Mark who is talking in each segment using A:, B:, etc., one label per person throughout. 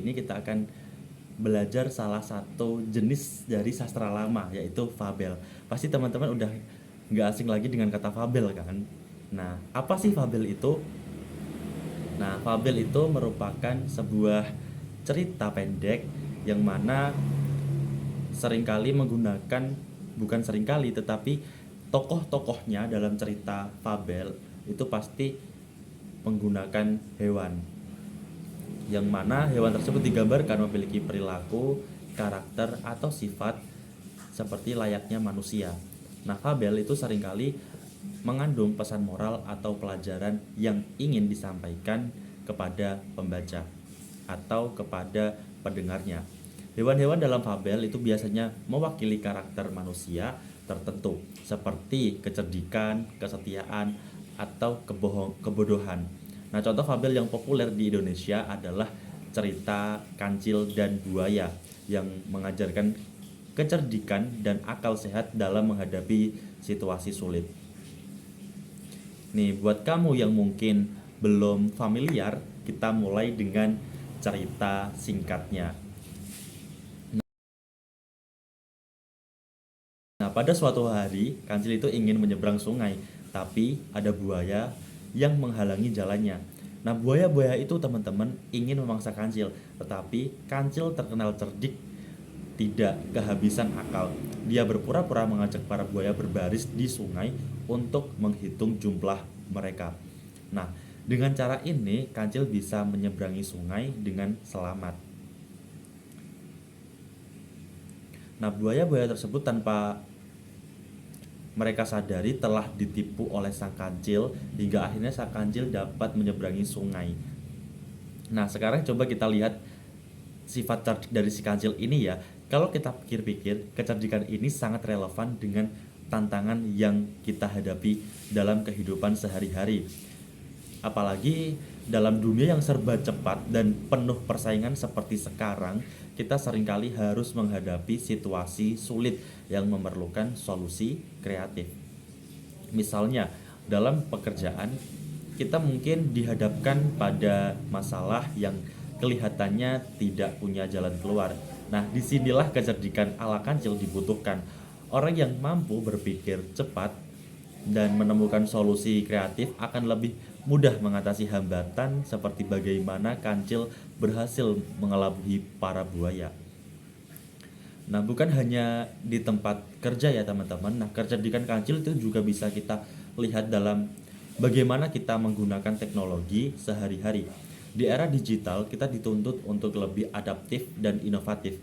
A: ini kita akan belajar salah satu jenis dari sastra lama, yaitu fabel. Pasti teman-teman udah nggak asing lagi dengan kata fabel kan? Nah, apa sih fabel itu? Nah, fabel itu merupakan sebuah cerita pendek yang mana seringkali menggunakan, bukan seringkali tetapi tokoh-tokohnya dalam cerita fabel itu pasti menggunakan hewan, yang mana hewan tersebut digambarkan memiliki perilaku, karakter, atau sifat seperti layaknya manusia. Nah, fabel itu seringkali mengandung pesan moral atau pelajaran yang ingin disampaikan kepada pembaca atau kepada pendengarnya. Hewan-hewan dalam fabel itu biasanya mewakili karakter manusia tertentu, seperti kecerdikan, kesetiaan, atau kebodohan. Nah, contoh fabel yang populer di Indonesia adalah cerita Kancil dan Buaya yang mengajarkan kecerdikan dan akal sehat dalam menghadapi situasi sulit. Nih, buat kamu yang mungkin belum familiar, kita mulai dengan cerita singkatnya. Nah, pada suatu hari, Kancil itu ingin menyeberang sungai, tapi ada buaya yang menghalangi jalannya. Nah, buaya-buaya itu teman-teman ingin memangsa Kancil, tetapi Kancil terkenal cerdik, tidak kehabisan akal. Dia berpura-pura mengajak para buaya berbaris di sungai untuk menghitung jumlah mereka. Nah, dengan cara ini Kancil bisa menyeberangi sungai dengan selamat. Nah, buaya-buaya tersebut tanpa mereka sadari telah ditipu oleh sang kancil, hingga akhirnya sang kancil dapat menyeberangi sungai. Nah, sekarang coba kita lihat sifat cerdik dari si kancil ini ya. Kalau kita pikir-pikir, kecerdikan ini sangat relevan dengan tantangan yang kita hadapi dalam kehidupan sehari-hari. Apalagi dalam dunia yang serba cepat dan penuh persaingan seperti sekarang, kita seringkali harus menghadapi situasi sulit yang memerlukan solusi kreatif. Misalnya, dalam pekerjaan, kita mungkin dihadapkan pada masalah yang kelihatannya tidak punya jalan keluar. Nah, disinilah kecerdikan ala Kancil dibutuhkan. Orang yang mampu berpikir cepat dan menemukan solusi kreatif akan lebih mudah mengatasi hambatan, seperti bagaimana Kancil berhasil mengelabui para buaya. Nah, bukan hanya di tempat kerja ya teman-teman. Nah, kecerdikan Kancil itu juga bisa kita lihat dalam bagaimana kita menggunakan teknologi sehari-hari. Di era digital, kita dituntut untuk lebih adaptif dan inovatif.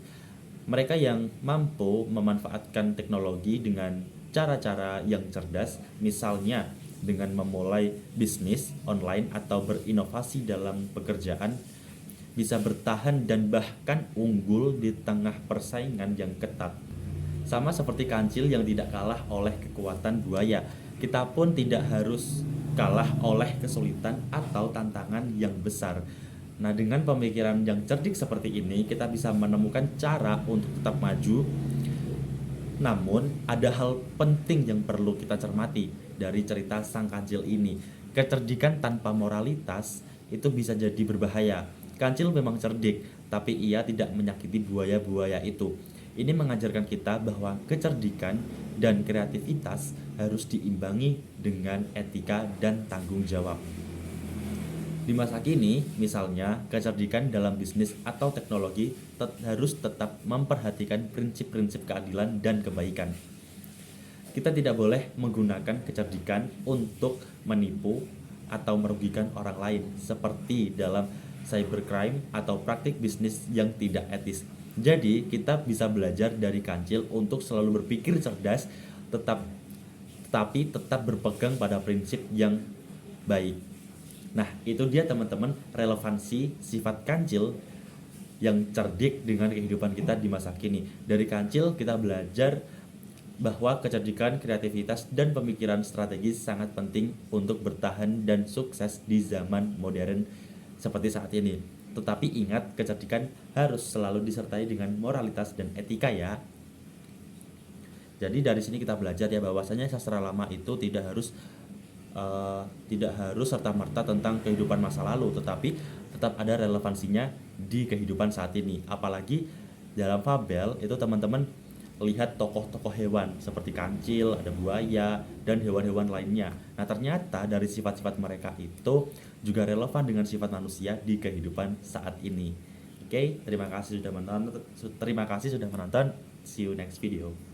A: Mereka yang mampu memanfaatkan teknologi dengan cara-cara yang cerdas, misalnya dengan memulai bisnis online atau berinovasi dalam pekerjaan, bisa bertahan dan bahkan unggul di tengah persaingan yang ketat. Sama seperti Kancil yang tidak kalah oleh kekuatan buaya, kita pun tidak harus kalah oleh kesulitan atau tantangan yang besar. Nah, dengan pemikiran yang cerdik seperti ini, kita bisa menemukan cara untuk tetap maju. Namun, ada hal penting yang perlu kita cermati dari cerita Sang Kancil ini. Kecerdikan tanpa moralitas itu bisa jadi berbahaya. Kancil memang cerdik, tapi ia tidak menyakiti buaya-buaya itu. Ini mengajarkan kita bahwa kecerdikan dan kreativitas harus diimbangi dengan etika dan tanggung jawab. Di masa kini, misalnya, kecerdikan dalam bisnis atau teknologi harus tetap memperhatikan prinsip-prinsip keadilan dan kebaikan. Kita tidak boleh menggunakan kecerdikan untuk menipu atau merugikan orang lain, seperti dalam cybercrime atau praktik bisnis yang tidak etis. Jadi, kita bisa belajar dari Kancil untuk selalu berpikir cerdas, tetapi tetap berpegang pada prinsip yang baik. Nah, itu dia teman-teman relevansi sifat Kancil yang cerdik dengan kehidupan kita di masa kini. Dari Kancil kita belajar bahwa kecerdikan, kreativitas, dan pemikiran strategis sangat penting untuk bertahan dan sukses di zaman modern seperti saat ini. Tetapi ingat, kecerdikan harus selalu disertai dengan moralitas dan etika ya. Jadi dari sini kita belajar ya bahwasanya sastra lama itu tidak harus tidak harus serta-merta tentang kehidupan masa lalu, tetapi tetap ada relevansinya di kehidupan saat ini. Apalagi dalam fabel itu teman-teman lihat tokoh-tokoh hewan seperti kancil, ada buaya, dan hewan-hewan lainnya. Nah, ternyata dari sifat-sifat mereka itu juga relevan dengan sifat manusia di kehidupan saat ini. Oke, terima kasih sudah menonton. See you next video.